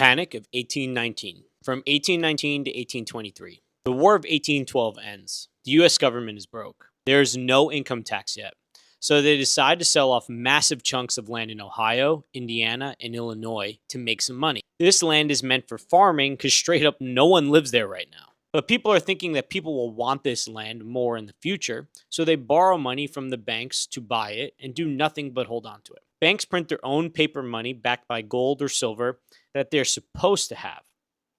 Panic of 1819. From 1819 to 1823. The War of 1812 ends. The U.S. government is broke. There is no income tax yet. So they decide to sell off massive chunks of land in Ohio, Indiana, and Illinois to make some money. This land is meant for farming because straight up no one lives there right now. But people are thinking that people will want this land more in the future, so they borrow money from the banks to buy it and do nothing but hold on to it. Banks print their own paper money backed by gold or silver that they're supposed to have.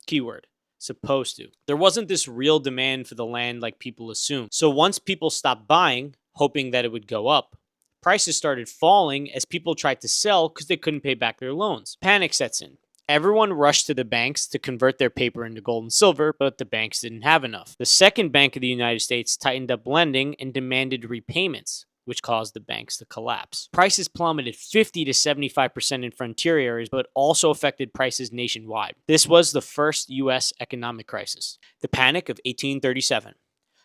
Keyword, supposed to. There wasn't this real demand for the land like people assume. So once people stopped buying, hoping that it would go up, prices started falling as people tried to sell because they couldn't pay back their loans. Panic sets in. Everyone rushed to the banks to convert their paper into gold and silver, but the banks didn't have enough. The second Bank of the United States tightened up lending and demanded repayments, which caused the banks to collapse. Prices plummeted 50 to 75% in frontier areas, but also affected prices nationwide. This was the first U.S. economic crisis. The Panic of 1837.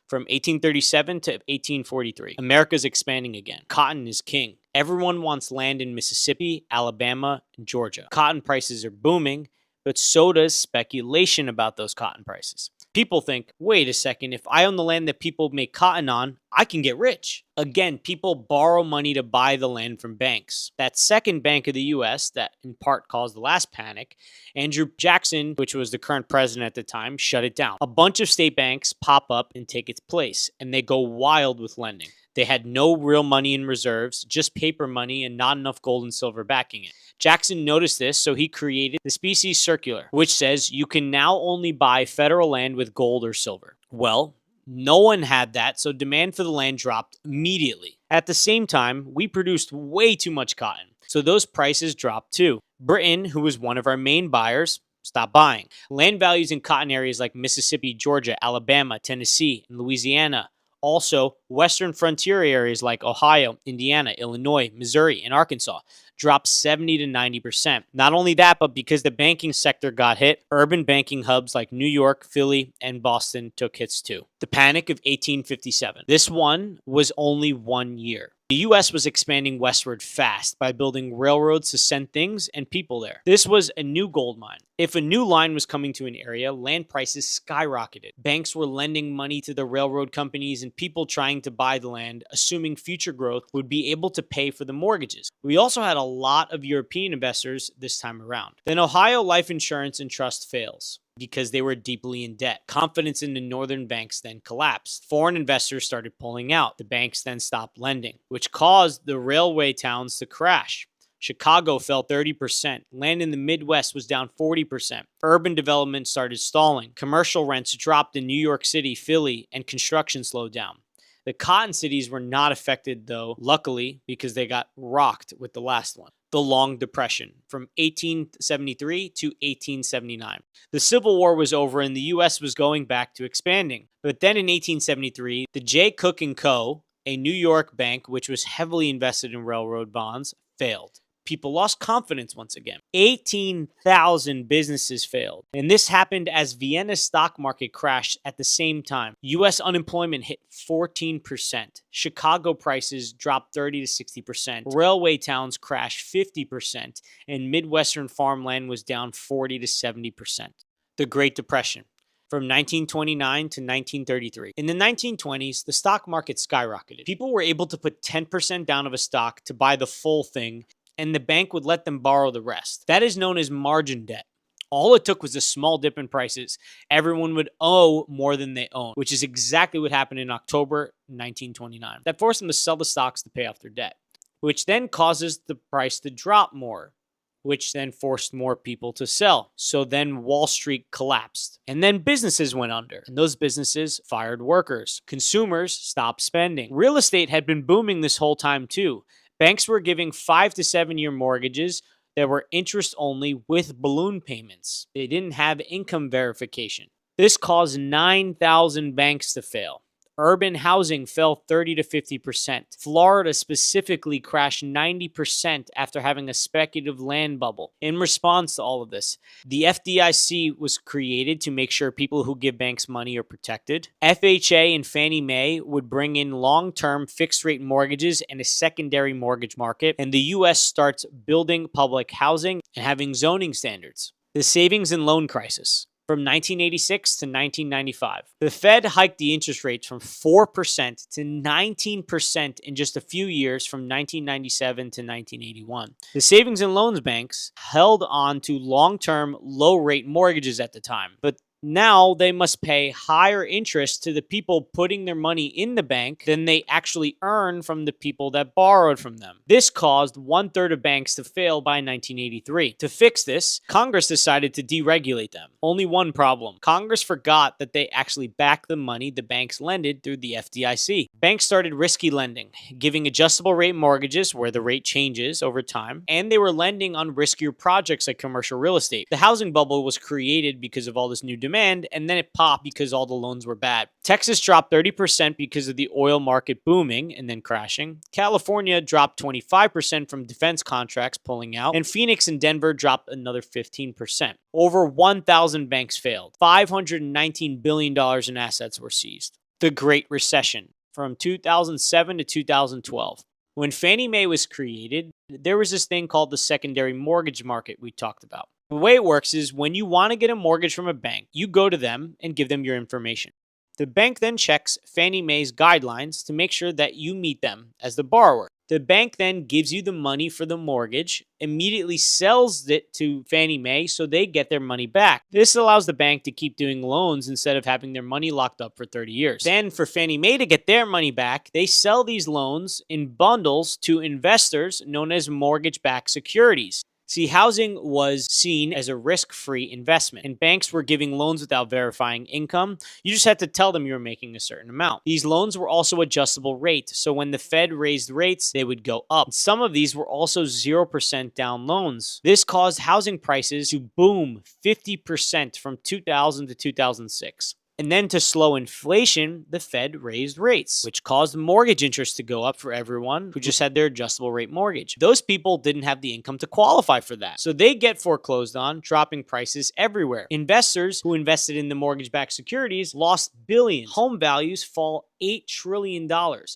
From 1837 to 1843, America's expanding again. Cotton is king. Everyone wants land in Mississippi, Alabama, and Georgia. Cotton prices are booming, but so does speculation about those cotton prices. People think, wait a second, if I own the land that people make cotton on, I can get rich. Again, people borrow money to buy the land from banks. That second Bank of the U.S. that in part caused the last panic, Andrew Jackson, which was the current president at the time, shut it down. A bunch of state banks pop up and take its place, and they go wild with lending. They had no real money in reserves, just paper money and not enough gold and silver backing it. Jackson noticed this, so he created the Specie Circular, which says you can now only buy federal land with gold or silver. Well, no one had that, so demand for the land dropped immediately. At the same time, we produced way too much cotton, so those prices dropped too. Britain, who was one of our main buyers, stopped buying. Land values in cotton areas like Mississippi, Georgia, Alabama, Tennessee, and Louisiana, also western frontier areas like Ohio, Indiana, Illinois, Missouri, and Arkansas, dropped 70 to 90%. Not only that, but because the banking sector got hit, urban banking hubs like New York, Philly, and Boston took hits too. The Panic of 1857. This one was only 1 year. The U.S. was expanding westward fast by building railroads to send things and people there. This was a new gold mine. If a new line was coming to an area, land prices skyrocketed. Banks were lending money to the railroad companies and people trying to buy the land, assuming future growth would be able to pay for the mortgages. We also had a lot of European investors this time around. Then Ohio Life Insurance and Trust fails because they were deeply in debt. Confidence in the northern banks then collapsed. Foreign investors started pulling out. The banks then stopped lending, which caused the railway towns to crash. Chicago fell 30%. Land in the Midwest was down 40%. Urban development started stalling. Commercial rents dropped in New York City, Philly, and construction slowed down. The cotton cities were not affected, though, luckily, because they got rocked with the last one. The Long Depression, from 1873 to 1879. The Civil War was over and the U.S. was going back to expanding. But then in 1873, the J. Cook & Co., a New York bank which was heavily invested in railroad bonds, failed. People lost confidence once again. 18,000 businesses failed. And this happened as Vienna's stock market crashed at the same time. U.S. unemployment hit 14%. Chicago prices dropped 30 to 60%. Railway towns crashed 50%. And Midwestern farmland was down 40 to 70%. The Great Depression. From 1929 to 1933. In the 1920s, the stock market skyrocketed. People were able to put 10% down of a stock to buy the full thing, and the bank would let them borrow the rest. That is known as margin debt. All it took was a small dip in prices. Everyone would owe more than they own, which is exactly what happened in October 1929. That forced them to sell the stocks to pay off their debt, which then causes the price to drop more, which then forced more people to sell. So then Wall Street collapsed. And then businesses went under. And those businesses fired workers. Consumers stopped spending. Real estate had been booming this whole time too. Banks were giving 5 to 7 year mortgages that were interest only with balloon payments. They didn't have income verification. This caused 9,000 banks to fail. Urban housing fell 30 to 50%. Florida specifically crashed 90% after having a speculative land bubble. In response to all of this, the FDIC was created to make sure people who give banks money are protected. FHA and Fannie Mae would bring in long-term fixed-rate mortgages and a secondary mortgage market, and the U.S. starts building public housing and having zoning standards. The savings and loan crisis. From 1986 to 1995, the Fed hiked the interest rates from 4% to 19% in just a few years from 1997 to 1981. The savings and loans banks held on to long-term, low-rate mortgages at the time, but now they must pay higher interest to the people putting their money in the bank than they actually earn from the people that borrowed from them. This caused 1/3 of banks to fail by 1983. To fix this, Congress decided to deregulate them. Only one problem. Congress forgot that they actually back the money the banks lended through the FDIC. Banks started risky lending, giving adjustable rate mortgages where the rate changes over time, and they were lending on riskier projects like commercial real estate. The housing bubble was created because of all this new demand, and then it popped because all the loans were bad. Texas dropped 30% because of the oil market booming and then crashing. California dropped 25% from defense contracts pulling out, and Phoenix and Denver dropped another 15%. Over 1,000 banks failed. $519 billion in assets were seized. The Great Recession from 2007 to 2012. When Fannie Mae was created, there was this thing called the secondary mortgage market we talked about. The way it works is when you want to get a mortgage from a bank, you go to them and give them your information. The bank then checks Fannie Mae's guidelines to make sure that you meet them as the borrower. The bank then gives you the money for the mortgage, immediately sells it to Fannie Mae so they get their money back. This allows the bank to keep doing loans instead of having their money locked up for 30 years. Then for Fannie Mae to get their money back, they sell these loans in bundles to investors known as mortgage-backed securities. See, housing was seen as a risk-free investment, and banks were giving loans without verifying income. You just had to tell them you were making a certain amount. These loans were also adjustable rate, so when the Fed raised rates, they would go up. Some of these were also 0% down loans. This caused housing prices to boom 50% from 2000 to 2006. And then to slow inflation, the Fed raised rates, which caused mortgage interest to go up for everyone who just had their adjustable rate mortgage. Those people didn't have the income to qualify for that. So they get foreclosed on, dropping prices everywhere. Investors who invested in the mortgage-backed securities lost billions. Home values fall $8 trillion.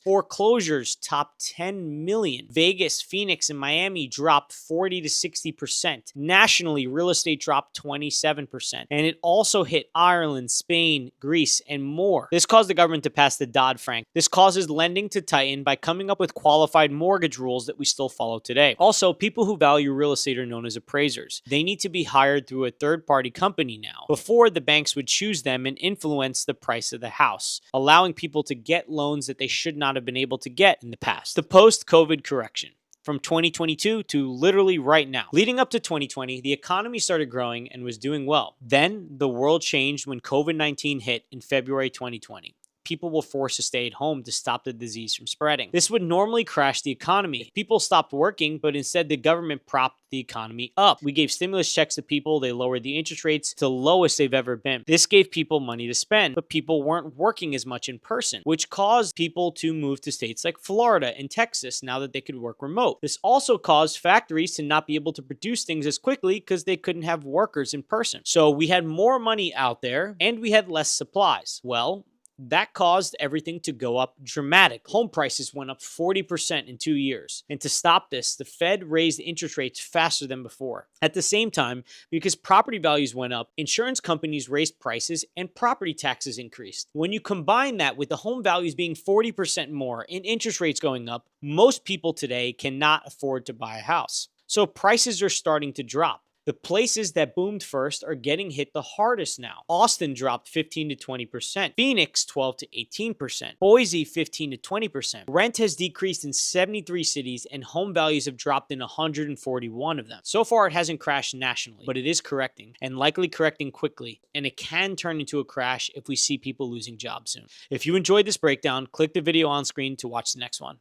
Foreclosures top 10 million. Vegas, Phoenix, and Miami dropped 40 to 60%. Nationally, real estate dropped 27%. And it also hit Ireland, Spain, Greece, and more. This caused the government to pass the Dodd-Frank. This causes lending to tighten by coming up with qualified mortgage rules that we still follow today. Also, people who value real estate are known as appraisers. They need to be hired through a third-party company now. Before, the banks would choose them and influence the price of the house, allowing people to get loans that they should not have been able to get in the past. The post-COVID correction. From 2022 to literally right now. Leading up to 2020, the economy started growing and was doing well. Then the world changed when COVID-19 hit in February 2020. People were forced to stay at home to stop the disease from spreading. This would normally crash the economy. People stopped working, but instead the government propped the economy up. We gave stimulus checks to people. They lowered the interest rates to the lowest they've ever been. This gave people money to spend, but people weren't working as much in person, which caused people to move to states like Florida and Texas now that they could work remote. This also caused factories to not be able to produce things as quickly because they couldn't have workers in person. So we had more money out there and we had less supplies. Well, that caused everything to go up dramatically. Home prices went up 40% in 2 years. And to stop this, the Fed raised interest rates faster than before. At the same time, because property values went up, insurance companies raised prices and property taxes increased. When you combine that with the home values being 40% more and interest rates going up, most people today cannot afford to buy a house. So prices are starting to drop. The places that boomed first are getting hit the hardest now. Austin dropped 15 to 20%. Phoenix 12 to 18%. Boise 15 to 20%. Rent has decreased in 73 cities and home values have dropped in 141 of them. So far, it hasn't crashed nationally, but it is correcting and likely correcting quickly. And it can turn into a crash if we see people losing jobs soon. If you enjoyed this breakdown, click the video on screen to watch the next one.